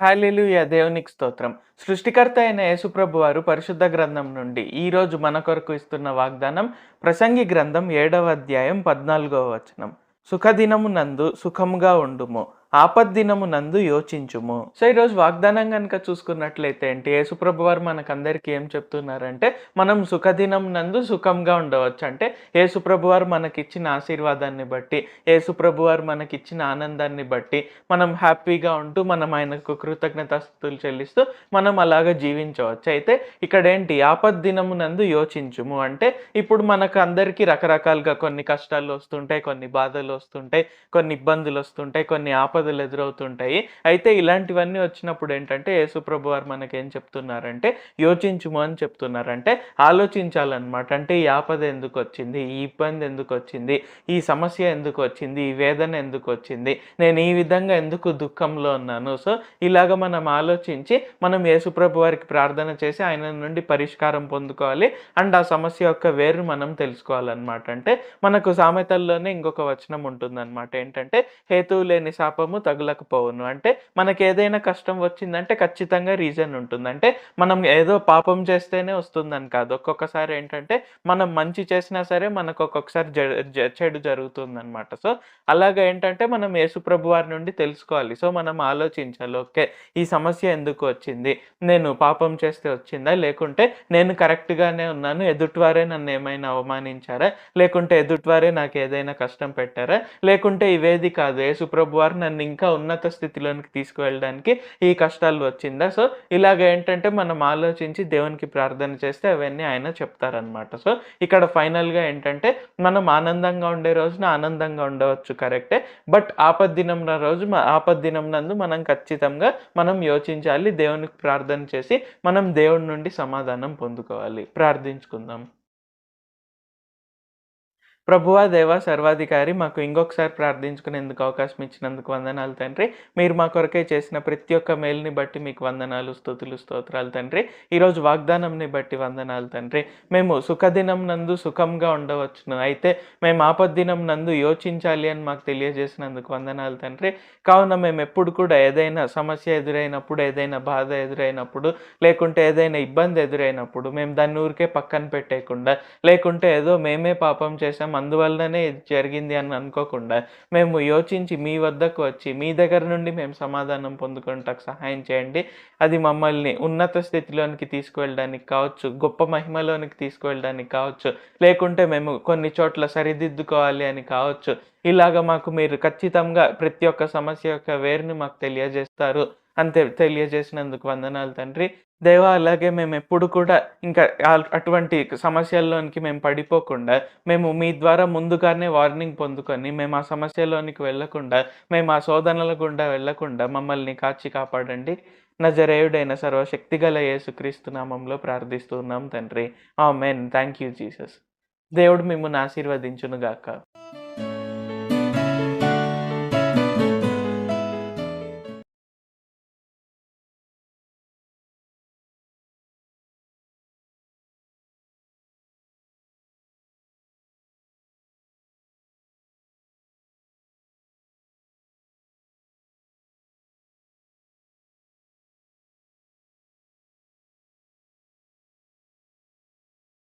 హల్లెలూయా! దేవునికి స్తోత్రం. సృష్టికర్త అయిన యేసుప్రభు వారు పరిశుద్ధ గ్రంథం నుండి ఈరోజు మన కొరకు ఇస్తున్న వాగ్దానం ప్రసంగి గ్రంథం 7వ అధ్యాయం 14వ వచనం. సుఖదినమునందు సుఖముగా ఉండుము. ఆపద్దినమునందు యోచించుము. సో, ఈరోజు వాగ్దానం గనుక చూసుకున్నట్లయితే ఏంటి, యేసుప్రభు వారు మనకందరికీ ఏం చెప్తున్నారంటే, మనం సుఖదినం నందు సుఖంగా ఉండవచ్చు. అంటే యేసుప్రభు వారు మనకిచ్చిన ఆశీర్వాదాన్ని బట్టి, యేసుప్రభు వారు మనకిచ్చిన ఆనందాన్ని బట్టి మనం హ్యాపీగా ఉంటూ, మనం ఆయనకు కృతజ్ఞతాస్తుతులు చెల్లిస్తూ మనం అలాగా జీవించవచ్చు. అయితే ఇక్కడేంటి, ఆపద్దినమునందు యోచించుము అంటే, ఇప్పుడు మనకు అందరికీ రకరకాలుగా కొన్ని కష్టాలు వస్తుంటాయి, కొన్ని బాధలు వస్తుంటాయి, కొన్ని ఇబ్బందులు వస్తుంటాయి, కొన్ని ఆపదలు ఎదురవుతుంటాయి. అయితే ఇలాంటివన్నీ వచ్చినప్పుడు ఏంటంటే, యేసుప్రభు వారు మనకేం చెప్తున్నారంటే, యోచించుము అని చెప్తున్నారు. అంటే ఆలోచించాలన్నమాట. అంటే ఈ ఆపద ఎందుకొచ్చింది? ఈ ఇబ్బంది ఎందుకొచ్చింది? ఈ సమస్య ఎందుకొచ్చింది? ఈ వేదన ఎందుకొచ్చింది? నేను ఈ విధంగా ఎందుకు దుఃఖంలో ఉన్నాను? సో, ఇలాగ మనం ఆలోచించి, మనం యేసుప్రభు వారికి ప్రార్థన చేసి ఆయన నుండి పరిష్కారం పొందుకోవాలి. అండ్ ఆ సమస్య యొక్క వేరును మనం తెలుసుకోవాలన్నమాట. అంటే మనకు సామెతల్లోనే ఇంకొక వచనం ఉంటుందన్నమాట. ఏంటంటే, హేతువు లేని శాపము తగులకపోవును. అంటే మనకేదైనా కష్టం వచ్చిందంటే ఖచ్చితంగా రీజన్ ఉంటుంది. అంటే మనం ఏదో పాపం చేస్తేనే వస్తుందని కాదు. ఒక్కొక్కసారి ఏంటంటే, మనం మంచి చేసినా సరే మనకు ఒక్కొక్కసారి చెడు జరుగుతుందనమాట. సో, అలాగా ఏంటంటే మనం యేసుప్రభు వారి నుండి తెలుసుకోవాలి. సో, మనం ఆలోచించాలి. ఓకే, ఈ సమస్య ఎందుకు వచ్చింది? నేను పాపం చేస్తే వచ్చిందా? లేకుంటే నేను కరెక్ట్‌గానే ఉన్నాను. ఎదుటివారే నన్నేమైనా అవమానించారా? లేకుంటే ఎదుటివారే నాకేదైనా కష్టం పెట్టారా? లేకుంటే ఇవేది కాదు, యేసుప్రభు వారు నన్ను ఇంకా ఉన్నత స్థితిలోనికి తీసుకువెళ్ళడానికి ఈ కష్టాలు వచ్చిందా? సో, ఇలాగ ఏంటంటే మనం ఆలోచించి దేవునికి ప్రార్థన చేస్తే అవన్నీ ఆయన చెప్తారనమాట. సో, ఇక్కడ ఫైనల్‌గా ఏంటంటే, మనం ఆనందంగా ఉండే రోజున ఆనందంగా ఉండవచ్చు, కరెక్టే. బట్ ఆపద్దినం నందు మనం ఖచ్చితంగా మనం యోచించాలి. దేవునికి ప్రార్థన చేసి మనం దేవుడి నుండి సమాధానం పొందుకోవాలి. ప్రార్థించుకుందాం. ప్రభువా, దేవా, సర్వాధికారి, మాకు ఇంకొకసారి ప్రార్థించుకునేందుకు అవకాశం ఇచ్చినందుకు వందనాలు తండ్రి. మీరు మా కొరకై చేసిన ప్రతి ఒక్క మేలుని బట్టి మీకు వందనాలు, స్తుతులు, స్తోత్రాలు తండ్రి. ఈరోజు వాగ్దానంని బట్టి వందనాలు తండ్రి. మేము సుఖదినం నందు సుఖంగా ఉండవచ్చును. అయితే మేము ఆపద్దినం నందు యోచించాలి అని మాకు తెలియజేసినందుకు వందనాలు తండ్రి. కావున మేమెప్పుడు కూడా ఏదైనా సమస్య ఎదురైనప్పుడు, ఏదైనా బాధ ఎదురైనప్పుడు, లేకుంటే ఏదైనా ఇబ్బంది ఎదురైనప్పుడు మేము దాన్ని ఊరికే పక్కన పెట్టేయకుండా, లేకుంటే ఏదో మేమే పాపం చేశాం అందువల్లనే ఇది జరిగింది అని అనుకోకుండా, మేము యోచించి మీ వద్దకు వచ్చి మీ దగ్గర నుండి మేము సమాధానం పొందుకొనుటకు సహాయం చేయండి. అది మమ్మల్ని ఉన్నత స్థితిలోనికి తీసుకువెళ్ళడానికి కావచ్చు, గొప్ప మహిమలోనికి తీసుకువెళ్ళడానికి కావచ్చు, లేకుంటే మేము కొన్ని చోట్ల సరిదిద్దుకోవాలి అని కావచ్చు. ఇలాగ మాకు మీరు ఖచ్చితంగా ప్రతి ఒక్క సమస్య యొక్క వేరుని మాకు తెలియజేస్తారు అని తెలియజేసినందుకు వందనాలు తండ్రి. దేవా, అలాగే మేమెప్పుడు కూడా ఇంకా అటువంటి సమస్యల్లోనికి మేము పడిపోకుండా, మేము మీ ద్వారా ముందుగానే వార్నింగ్ పొందుకొని, మేము ఆ సమస్యలోనికి వెళ్ళకుండా, మేము ఆ శోధనల గుండా వెళ్ళకుండా మమ్మల్ని కాచి కాపాడండి. నజరేయుడైన సర్వశక్తిగల యేసుక్రీస్తు నామంలో ప్రార్థిస్తున్నాం తండ్రి. ఆమేన్. Thank you Jesus. దేవుడు మిమ్మును ఆశీర్వదించును గాక.